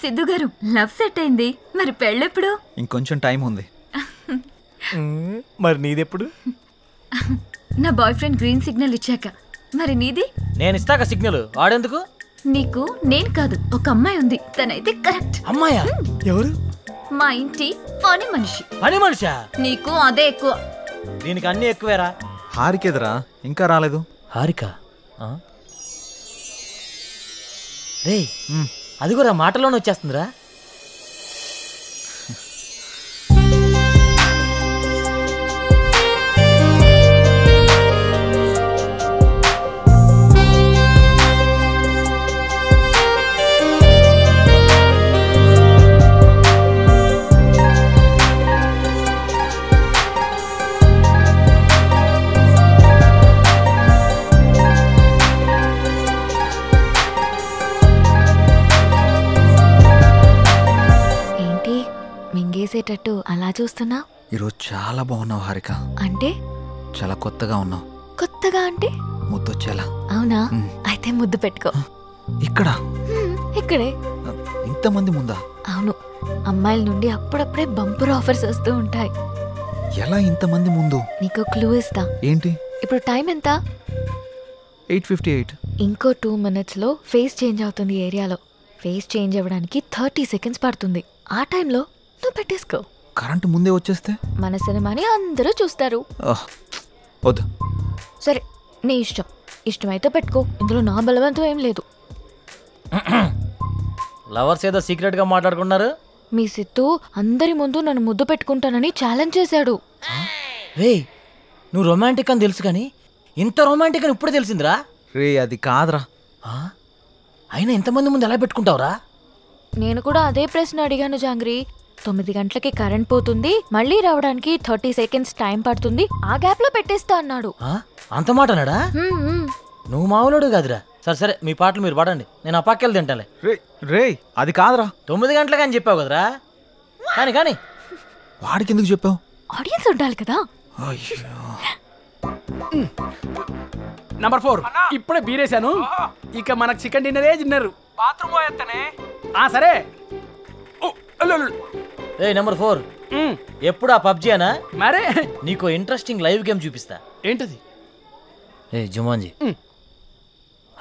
సిద్ధు గారు love set అయింది, మరి పెళ్ళెప్పుడు? ఇంకొంచెం టైం ఉంది. మరి నీదెప్పుడు? నా బాయ్ ఫ్రెండ్ గ్రీన్ సిగ్నల్ ఇచ్చాక. మరి నీది? నేను ఇస్తాక సిగ్నల్ వాడేందుకు? నీకు నేను కాదు, ఒక అమ్మాయి ఉంది, తనైతే కరెక్ట్. అమ్మాయా? ఎవరు? మా ఇంటి పని మనిషి. పని మనిషా? నీకు అదే ఎక్కువ. దీనికి అన్ని ఎక్కువేరా. హారికేదరా ఇంకా రాలేదు. హారిక రే, అది కూడా మాటలోనే వచ్చేస్తుందిరా. మింగేసేటట్టు అలా చూస్తున్నా? ఈరోజు చాలా బాగున్నావు హారిక. అంటే? చాలా కొత్తగా ఉన్నావు. కొత్తగా అంటే? ముద్దొచ్చేలా. అవునా? అయితే ముద్దు పెట్టుకో. ఇక్కడ? ఇక్కడే. ఇంతమంది ముందా? అవును, అమ్మాయిల నుండి అప్పుడప్పుడే బంపర్ ఆఫర్స్ వస్తూ ఉంటాయి. ఎలా ఇంతమంది ముందు? నీకు క్లూ ఇస్తా. ఏంటి? ఇప్పుడు టైం ఎంత? 8:58. ఇంకో 2 minutes లో ఫేస్ చేంజ్ అవుతుంది ఏరియాలో. ఫేస్ చేంజ్ అవ్వడానికి 30 seconds పడుతుంది. ఆ టైంలో నువ్వు పెట్టేసుకో. కరెంటు ముందే వచ్చేస్తే? మన సినిమాని అందరూ చూస్తారు. వద్దు. సరే, నీ ఇష్టం. ఇష్టమైతే పెట్టుకో, ఇందులో నా బలవంతం ఏం లేదు. లవర్స్ ఏదో సీక్రెట్ గా మాట్లాడుకున్నారు. మీ సిత్తు అందరి ముందు నన్ను ముద్దు పెట్టుకుంటానని ఛాలెంజ్ చేశాడు. రే, నువ్వు రొమాంటిక్ అని తెలుసు కానీ ఇంత రొమాంటిక్ అని ఇప్పుడు తెలిసిందిరా. రే, అది కాదురా. అయినా ఇంతమంది ముందు ఎలా పెట్టుకుంటావురా? నేను కూడా అదే ప్రశ్న అడిగాను జాంగ్రీ. 9 గంటలకి కరెంట్ పోతుంది, మళ్ళీ రావడానికి 30 seconds టైం పడుతుంది, ఆ గ్యాప్ లో పెట్టేస్తా అన్నాడు. అంత మాట అన్నాడా? నువ్వు మామూలుడు కాదురా. సరే సరే, మీ పాటలు మీరు పాడండి, నేను ఆ పక్కెళ్ళి తింటాలే. రే, అది కాదురా. 9 గంటలకి అని చెప్పావు కదరా. కానీ కానీ వాడికి ఎందుకు చెప్పావు? ఆడియన్స్ ఉండాలి కదా. నంబర్ 4 ఇప్పుడే బీరేశాను. ఇక మనకు చికెన్ డిన్నరే తిన్నారు. బాత్రూమ్ పోయేత్తనే. సరే. నెంబర్ 4 ఎప్పుడు ఆ పబ్జీ అనా? మరే నీకు ఇంట్రెస్టింగ్ లైవ్ గేమ్ చూపిస్తా. ఏంటది? జుమాన్జీ,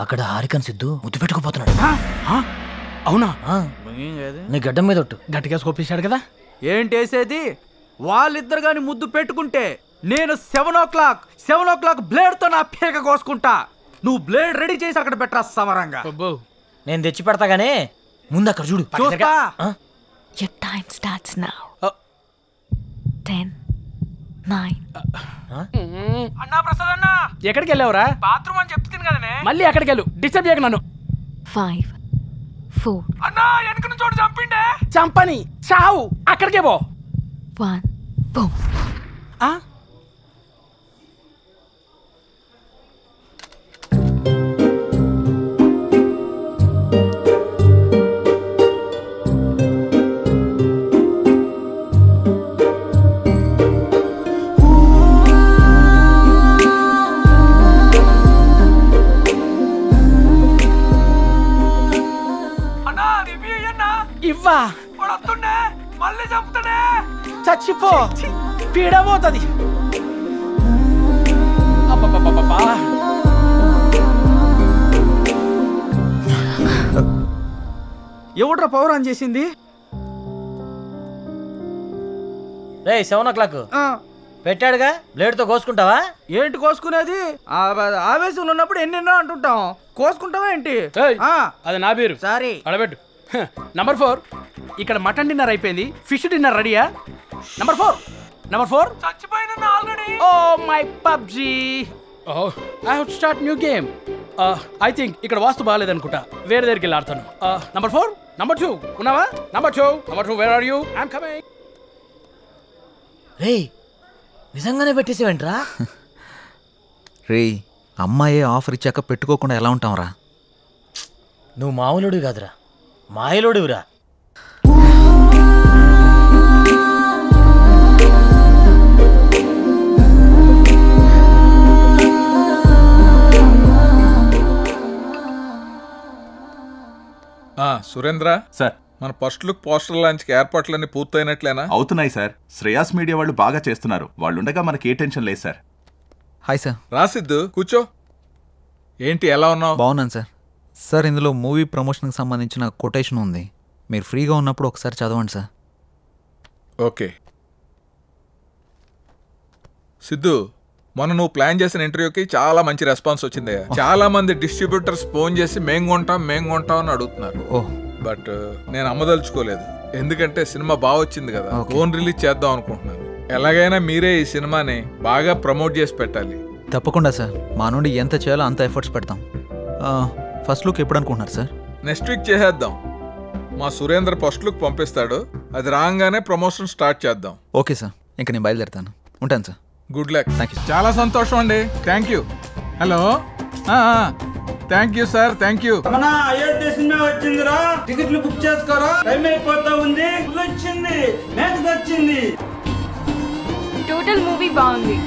అక్కడ హారికన్ సిద్ధు ముద్దు పెట్టుకుపోతున్నాడు. అవునా? నీ గడ్డం మీద ఒట్టు. గట్టిగా స్కోపేశాడు కదా. ఏంటేసేది? వాళ్ళిద్దరు గాని ముద్దు పెట్టుకుంటే నేను 7 o'clock బ్లేడ్ తో నా పేక కోసుకుంటా. నువ్వు బ్లేడ్ రెడీ చేసి అక్కడ పెట్టరా సమరంగా. నేను తెచ్చి పెడతా గానీ ముందు అక్కడ చూడు. చూస్తా. Your time starts now. 10, 9. అన్నా ప్రసాద్ అన్నా, ఎక్కడికి వెళ్ళావురా? బాత్రూమ్ అని చెప్తుంది కదనే. మళ్ళీ ఎక్కడికి వెళ్ళు, డిస్టర్బ్ చేయకు నన్ను. 5, 4. అన్నా, వెనక నుంచి చోటు చంపిండే. చంపని చావు, అక్కడికే పో. 1, boom. ఇవ్వా మళ్ళీ చంపుతానే. చచ్చిపో, పీడబోతుంది. ఎవడ్రా పవర్ ఆన్ చేసింది? 7 o'clock పెట్టాడుగా, బ్లేడ్ తో కోసుకుంటావా? ఏంటి కోసుకునేది? ఆవేశంలో ఉన్నప్పుడు ఎన్నెన్నో అంటుంటాం, కోసుకుంటావా ఏంటి? అది నా పేరు. సారీ, అడబెట్టు. నంబర్ 4 ఇక్కడ మటన్ డిన్నర్ అయిపోయింది, ఫిష్ డిన్నర్ రెడీయా? నంబర్ 4 చచ్చిపోయినా already. Oh my PUBG. I have to start new game. I think ఇక్కడ వాస్తు బాగాలేదనుకుంటా, వేరే దగ్గరికి వెళ్ళి ఆడతాను. నంబర్ 4, నంబర్ 2 ఉన్నావా? Number 2 where are you? I'm coming. రే, నిజంగానే పెట్టేసేవేంట్రా? రే, అమ్మాయే ఆఫర్ ఇచ్చాక పెట్టుకోకుండా ఎలా ఉంటావురా? నువ్వు మామూలుడు కాదురా, మాయలోడురా. సురేంద్ర సార్, మన ఫస్ట్ లుక్ పోస్టర్ లాంచ్కి ఏర్పాట్లన్నీ పూర్తయినట్లేనా? అవుతున్నాయి సార్. శ్రేయాస్ మీడియా వాళ్ళు బాగా చేస్తున్నారు. వాళ్ళుండగా మనకి ఏ టెన్షన్ లేదు సార్. Hi sir. రాసిద్దు కూర్చో. ఏంటి ఎలా ఉన్నావు? బాగున్నాను సార్. సార్ ఇందులో మూవీ ప్రమోషన్కి సంబంధించిన కొటేషన్ ఉంది, మీరు ఫ్రీగా ఉన్నప్పుడు ఒకసారి చదవండి సార్. ఓకే. సిద్ధు, మొన్న నువ్వు ప్లాన్ చేసిన ఇంటర్వ్యూకి చాలా మంచి రెస్పాన్స్ వచ్చిందయ్యా. చాలా మంది డిస్ట్రిబ్యూటర్స్ ఫోన్ చేసి మేం కొంటాం అని అడుగుతున్నారు. బట్ నేను అమ్మదలుచుకోలేదు, ఎందుకంటే సినిమా బాగా వచ్చింది కదా, ఫోన్ రిలీజ్ చేద్దాం అనుకుంటున్నాను. ఎలాగైనా మీరే ఈ సినిమాని బాగా ప్రమోట్ చేసి పెట్టాలి. తప్పకుండా సార్, మా నుండి ఎంత చేయాలో అంత ఎఫర్ట్స్ పెడతాం. ఫస్ట్ లుక్ ఎప్పుడు అనుకుంటున్నారు సార్? నెక్స్ట్ వీక్ చేసేద్దాం. మా సురేంద్ర ఫస్ట్ లుక్ పంపిస్తాడు, అది రాగానే ప్రమోషన్ స్టార్ట్ చేద్దాం. ఓకే సార్, ఇంకా నేను బయలుదేరుతాను. ఉంటాను sir. Good luck. Thank you. చాలా సంతోషం అండి. Thank you. Hello, thank you sir. Thank you. Ayodhya cinema వచ్చిందిరా, టికెట్లు బుక్ చేసుకోరా, టైం అయిపోతా ఉంది. వచ్చింది, మ్యాచ్ వచ్చింది. టోటల్ మూవీ బాగుంది.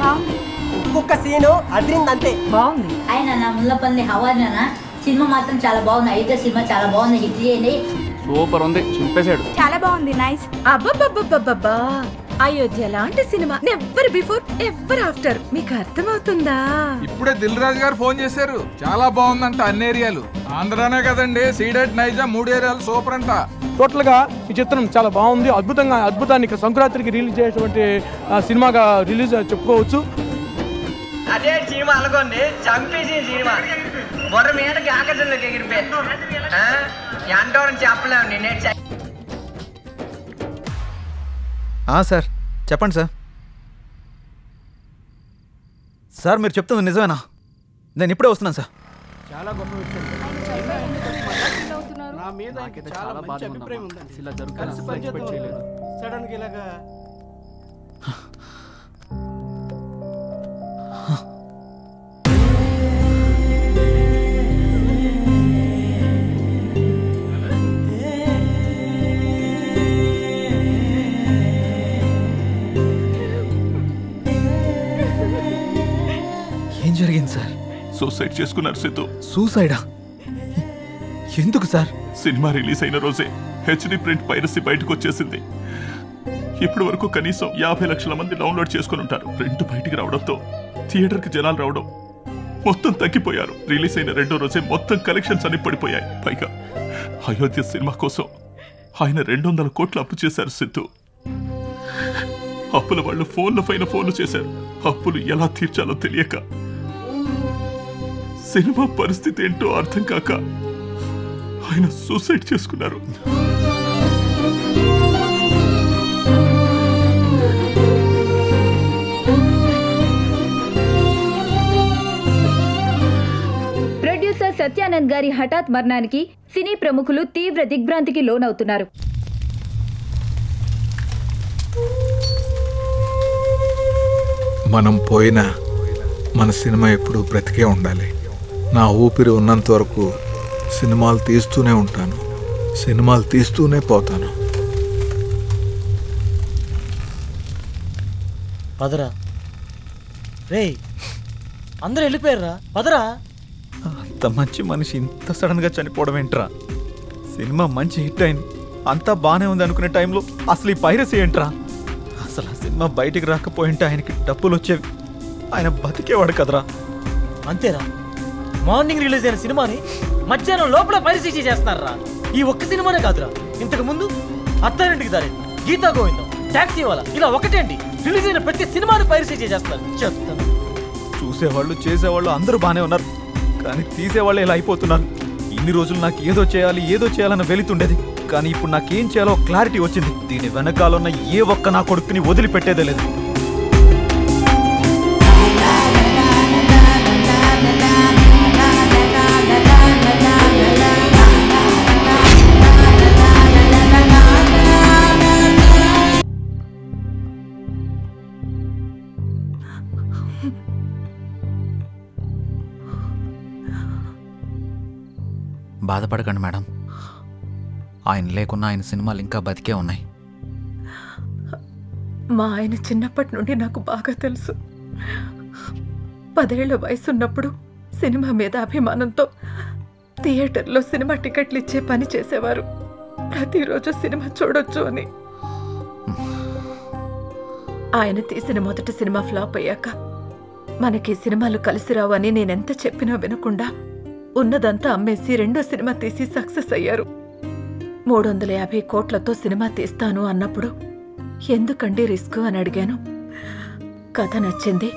బాగుంది, ఒక్కొక్క సీను అదిరిందంతే. బాగుంది. ఆయన నా ముల్లపల్లి హవానా సినిమా మాత్రం చాలా బాగుంది. అయితే సినిమా చాలా బాగుంది, హిట్ చేయండి. సూపర్ ఉంది, చింపేశాడు. చాలా బాగుంది, నైస్. అబ్బబ్బబ్బబ్బబ్బా, అయోధ్య లాంటి cinema never before ever after. మీకు అర్థమవుతుందా? ఇప్పుడే దిల్ రాజు గారు ఫోన్ చేశారు, చాలా బాగుందంట అన్ని ఏరియాలు. ఆంధ్రానే కదండి, సీడెడ్ నైజా 3 ఏరియాలు సూపర్ అంట. టోటల్ గా ఈ చిత్రం చాలా బాగుంది. అద్భుతాన్ని సంక్రాంతికి రిలీజ్ చేసేటువంటి సినిమాగా రిలీజ్ చెప్పుకోవచ్చు. అదే సినిమా అనుకోండి, చంపేసి సినిమా బొర్ర మీదకి ఆకర్షణలోకి ఎగిరిపోయి ఎంతో చెప్పలేము. నేనే సార్ చెప్పండి సార్. సార్ మీరు చెప్తుంది నిజమేనా? నేను ఇప్పుడే వస్తున్నాను సార్. చాలా గొప్ప విషయం. నా మీద చాలా మంచి అభిప్రాయం ఉందండి. ఇలా జరుగుతుంది సడన్ గా ఇలాగా. ఏం జరిగింది సార్? సూసైడ్ చేసుకున్నారు సిద్ధు. సూసైడా? ఎందుకు సార్? సినిమా రిలీజ్ అయిన రోజే హెచ్డి ప్రింట్ పైరసీ బయటకు వచ్చేసింది. ఇప్పటి వరకు కనీసం 50 లక్షల మంది డౌన్లోడ్ చేసుకుని ఉంటారు. ప్రింట్ బయటికి రావడంతో థియేటర్కి జనాలు రావడం మొత్తం తగ్గిపోయారు. రిలీజ్ అయిన 2వ రోజే మొత్తం కలెక్షన్స్ అన్ని పడిపోయాయి. పైగా అయోధ్య సినిమా కోసం ఆయన 200 కోట్లు అప్పు చేశారు సిద్ధు. అప్పుల వాళ్ళు ఫోన్ల పైన ఫోన్లు చేశారు. అప్పులు ఎలా తీర్చాలో తెలియక, సినిమా పరిస్థితి ఏంటో అర్థం కాక ఆయన సూసైడ్ చేసుకున్నారు. ప్రొడ్యూసర్ సత్యానంద్ గారి హఠాత్ మరణానికి సినీ ప్రముఖులు తీవ్ర దిగ్భ్రాంతికి లోనవుతున్నారు. మనం పోయినా మన సినిమా ఎప్పుడూ బ్రతికే ఉండాలి. నా ఊపిరి ఉన్నంత వరకు సినిమాలు తీస్తూనే ఉంటాను, సినిమాలు తీస్తూనే పోతాను. పదరా రే, అందరూ వెళ్ళిపోయారా? పదరా. అంత మంచి మనిషి ఇంత సడన్గా చనిపోవడం ఏంట్రా? సినిమా మంచి హిట్ అయింది, అంతా బాగానే ఉంది అనుకునే టైంలో అసలు ఈ పైరసీ ఏంట్రా? అసలు ఆ సినిమా బయటికి రాకపోయింటే ఆయనకి డబ్బులు వచ్చేవి, ఆయన బతికేవాడు కదరా. అంతేరా, మార్నింగ్ రిలీజ్ అయిన సినిమాని మధ్యాహ్నం లోపల పైరసీ చేస్తున్నారా? ఈ ఒక్క సినిమానే కాదురా, ఇంతకు ముందు అత్తారింటికి దారి, గీతా గోవిందం, టాక్సీ వాలా, ఇలా ఒకటేంటి రిలీజ్ అయిన ప్రతి సినిమాని పైరసీ చేస్తున్నారు. చెప్తాను, చూసేవాళ్ళు చేసేవాళ్ళు అందరూ బాగానే ఉన్నారు, కానీ తీసేవాళ్ళు ఇలా అయిపోతున్నారు. ఇన్ని రోజులు నాకు ఏదో చేయాలన్న వెళుతుండేది, కానీ ఇప్పుడు నాకేం చేయాలో క్లారిటీ వచ్చింది. దీని వెనకాలన్న ఏ ఒక్క నా కొడుకుని వదిలిపెట్టేదే లేదు. బాధపడకండి మేడం, ఆయన లేకున్నా ఆయన సినిమాలు ఇంకా బతికే ఉన్నాయి. మా ఆయన చిన్నప్పటి నుండి నాకు బాగా తెలుసు. 10 ఏళ్ల వయసున్నప్పుడు సినిమా మీద అభిమానంతో థియేటర్లో సినిమా టికెట్లు ఇచ్చే పని చేసేవారు. ప్రతిరోజు సినిమా చూడొచ్చు అని. ఆయన తీసిన మొదటి సినిమా ఫ్లాప్ అయ్యాక మనకి సినిమాలు కలిసి రావు అని నేనెంత చెప్పినా వినకుండా ఉన్నదంతా అమ్మేసి రెండో సినిమా తీసి సక్సెస్ అయ్యారు. 350 కోట్లతో సినిమా తీస్తాను అన్నప్పుడు ఎందుకండి రిస్క్ అని అడిగాను. కథ నచ్చింది,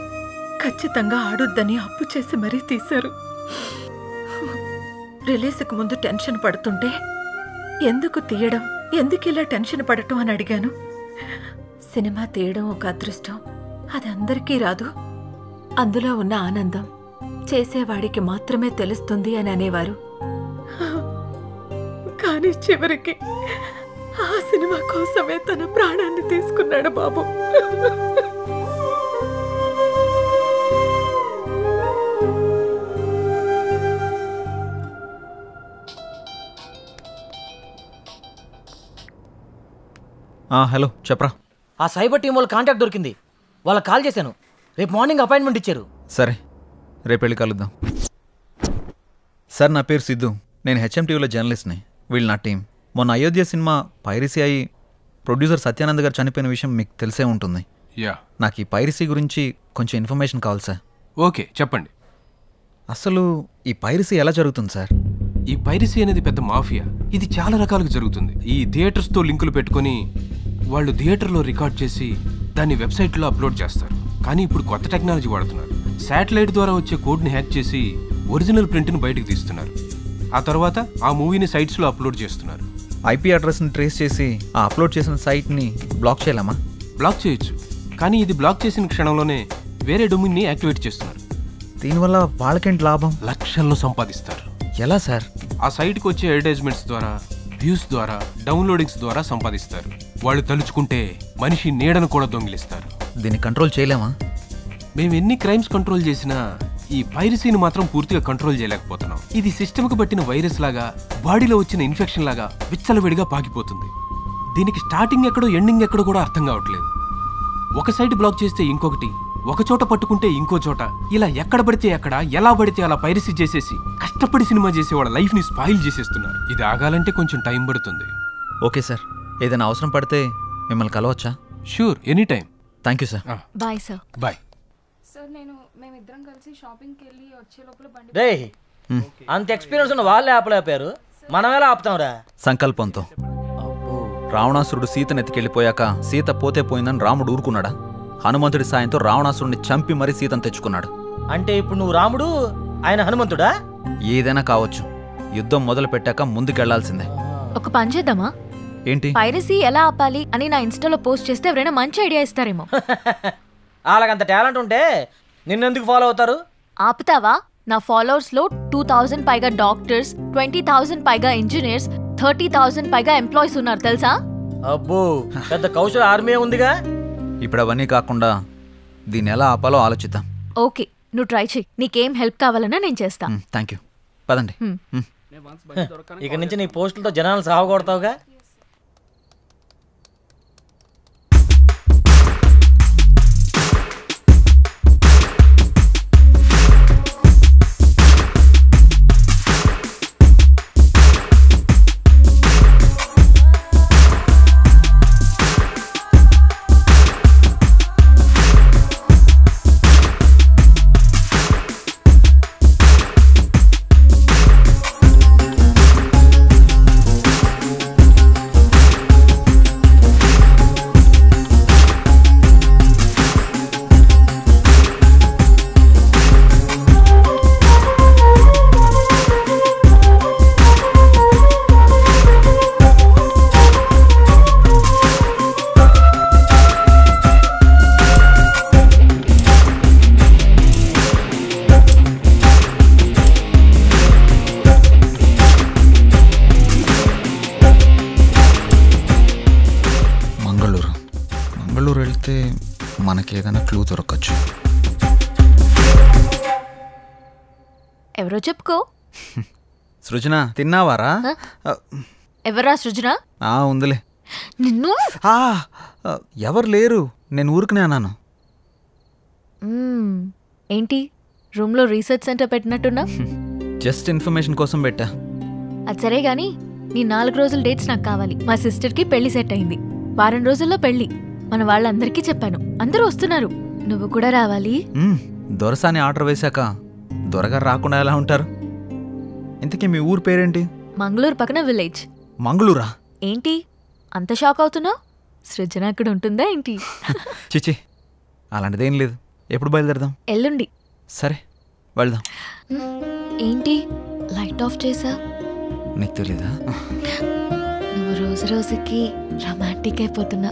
ఖచ్చితంగా ఆడొద్దని అప్పు చేసి మరీ తీశారు. రిలీజ్కి ముందు టెన్షన్ పడుతుంటే ఎందుకు తీయడం, ఎందుకు ఇలా టెన్షన్ పడటం అని అడిగాను. సినిమా తీయడం ఒక అదృష్టం, అది అందరికీ రాదు. అందులో ఉన్న ఆనందం చేసేవాడికి మాత్రమే తెలుస్తుంది అని అనేవారు. కానీ చివరికి ఆ సినిమా కోసమే తన ప్రాణాన్ని తీసుకున్నాడు బాబు. హలో చెప్పరా. ఆ సైబర్ టీం వాళ్ళ కాంటాక్ట్ దొరికింది, వాళ్ళకి కాల్ చేశాను. రేపు మార్నింగ్ అపాయింట్మెంట్ ఇచ్చారు. సరే రేపు వెళ్ళి కలుద్దాం. సార్ నా పేరు సిద్ధు, నేను హెచ్ఎంటీవీలో జర్నలిస్ట్ని. వీళ్ళు నా టీం. మొన్న అయోధ్య సినిమా పైరసీ అయి ప్రొడ్యూసర్ సత్యానంద్ గారు చనిపోయిన విషయం మీకు తెలిసే ఉంటుంది. నాకు ఈ పైరసీ గురించి కొంచెం ఇన్ఫర్మేషన్ కావాలి సార్. ఓకే చెప్పండి. అసలు ఈ పైరసీ ఎలా జరుగుతుంది సార్? ఈ పైరసీ అనేది పెద్ద మాఫియా. ఇది చాలా రకాలుగా జరుగుతుంది. ఈ థియేటర్స్తో లింకులు పెట్టుకొని వాళ్ళు థియేటర్లో రికార్డ్ చేసి దాన్ని వెబ్సైట్లో అప్లోడ్ చేస్తారు. కానీ ఇప్పుడు కొత్త టెక్నాలజీ వాడుతున్నారు. శాటిలైట్ ద్వారా వచ్చే కోడ్ని హ్యాక్ చేసి ఒరిజినల్ ప్రింట్ని బయటకు తీస్తున్నారు. ఆ తర్వాత ఆ మూవీని సైట్స్లో అప్లోడ్ చేస్తున్నారు. ఐపీ అడ్రస్ని ట్రేస్ చేసి ఆ అప్లోడ్ చేసిన సైట్ని బ్లాక్ చేయలేమా? బ్లాక్ చేయొచ్చు, కానీ ఇది బ్లాక్ చేసిన క్షణంలోనే వేరే డొమైన్ని యాక్టివేట్ చేస్తున్నారు. దీనివల్ల వాళ్ళకేంటి లాభం? లక్షల్లో సంపాదిస్తారు. ఎలా సార్? ఆ సైట్కి వచ్చే అడ్వర్టైజ్మెంట్స్ ద్వారా, వ్యూస్ ద్వారా, డౌన్లోడింగ్స్ ద్వారా సంపాదిస్తారు. వాళ్ళు తలుచుకుంటే మనిషి నీడను కూడా దొంగిలిస్తారు. దీన్ని కంట్రోల్ చేయలేమా? మేము ఎన్ని క్రైమ్స్ కంట్రోల్ చేసినా ఈ పైరసీని మాత్రం పూర్తిగా కంట్రోల్ చేయలేకపోతున్నాం. ఇది సిస్టమ్కి పట్టిన వైరస్ లాగా, బాడీలో వచ్చిన ఇన్ఫెక్షన్ లాగా విచ్చలవిడిగా పాకిపోతుంది. దీనికి స్టార్టింగ్ ఎక్కడో ఎండింగ్ ఎక్కడో కూడా అర్థం కావట్లేదు. ఒక సైట్ బ్లాక్ చేస్తే ఇంకొకటి, ఒక చోట పట్టుకుంటే ఇంకో చోట, ఇలా ఎక్కడ పడితే ఎక్కడ, ఎలా పడితే అలా పైరసీ చేసేసి కష్టపడి సినిమా చేసే వాళ్ళ లైఫ్ని స్పాయిల్ చేసేస్తున్నారు. ఇది ఆగాలంటే కొంచెం టైం పడుతుంది. ఓకే సార్, ఏదైనా అవసరం పడితే మిమ్మల్ని కలవచ్చా? Sure, any time. Thank you sir. Bye sir. Bye sir. మేమిద్దరం కలిసి షాపింగ్కి వెళ్ళి వచ్చే లోపల బండి. రే, అంత ఎక్స్పీరియన్స్ ఉన్న వాళ్ళే ఆపలేపారు, మనం ఎలా ఆపుతాంరా? సంకల్పంతో. రావణాసురుడు సీతను ఎత్తికెళ్ళిపోయాక సీత పోతే పోయిందని రాముడు ఊరుకున్నాడా? హనుమంతుడి సాయంతో రావణాసురుడిని చంపి మరీ సీతను తెచ్చుకున్నాడు. అంటే ఇప్పుడు నువ్వు రాముడు, ఆయన హనుమంతుడా? ఏదైనా కావచ్చు, యుద్ధం మొదలు పెట్టాక ముందుకెళ్లాల్సిందే. ఒక పని చేద్దామా? ఏంటి? పైరసీ ఎలా ఆపాలి అని నా ఇన్స్టాలో పోస్ట్ చేస్తే ఎవరైనా మంచి ఐడియా ఇస్తారేమో. అలాగంత టాలెంట్ ఉంటే నిన్నెందుకు ఫాలో అవుతారు? ఆపుతావా? నా ఫాలోవర్స్ లో 2000 పైగా డాక్టర్స్, 20,000 పైగా ఇంజనీర్స్, 30,000 పైగా ఎంప్లాయీస్ ఉన్నారు తెలుసా? అబ్బో, పెద్ద కౌశల ఆర్మీ ఉందిగా. ఇప్పుడు అవన్నీ కాకుండా దీన్ని ఎలా ఆపాలో ఆలోచిద్దాం. ఓకే, నువ్వు ట్రై చెయ్యి. నీకేం హెల్ప్ కావాలన్నా నేను చేస్తా. Thank you. పదండి. ఇక నుంచి నీ పోస్టులతో జనాలు సాగొడతావుగా. మనకేదైనా క్లూ దొరకచ్చు. ఎవరో చెప్పుకో. సృజన, తిన్నావారా? ఎవరా సృజన? ఉందిలే. నిన్ను ఎవరు లేరు, నేను ఊరుకునే అన్నాను. ఏంటి రూమ్లో రీసెర్చ్ సెంటర్ పెట్టినట్టున్నా? జస్ట్ ఇన్ఫర్మేషన్ కోసం పెట్టా. అది సరే గాని నీ 4 రోజుల డేట్స్ నాకు కావాలి. మా సిస్టర్కి పెళ్లి సెట్ అయింది. వారం రోజుల్లో పెళ్లి. మన వాళ్ళందరికీ చెప్పాను, అందరూ వస్తున్నారు. నువ్వు కూడా రావాలి. దొరసాని ఆర్డర్ వేశాక దొరగారు రాకుండా ఎలా ఉంటారు? ఇంతకీ మీ ఊరు పేరేంటి? మంగళూరు పక్కన విలేజ్. మంగళూరా? ఏంటి అంత షాక్ అవుతున్నావు? సృజన అక్కడ ఉంటుందా ఏంటి? చిచి, అలాంటిదేం లేదు. ఎప్పుడు బయలుదేరదాం? ఎల్లుండి. సరే వెళ్దాం. ఏంటి లైట్ ఆఫ్ చేసా? నీకు తెలీదా? నువ్వు రోజు రోజుకి రొమాంటిక్ అయిపోతున్నా.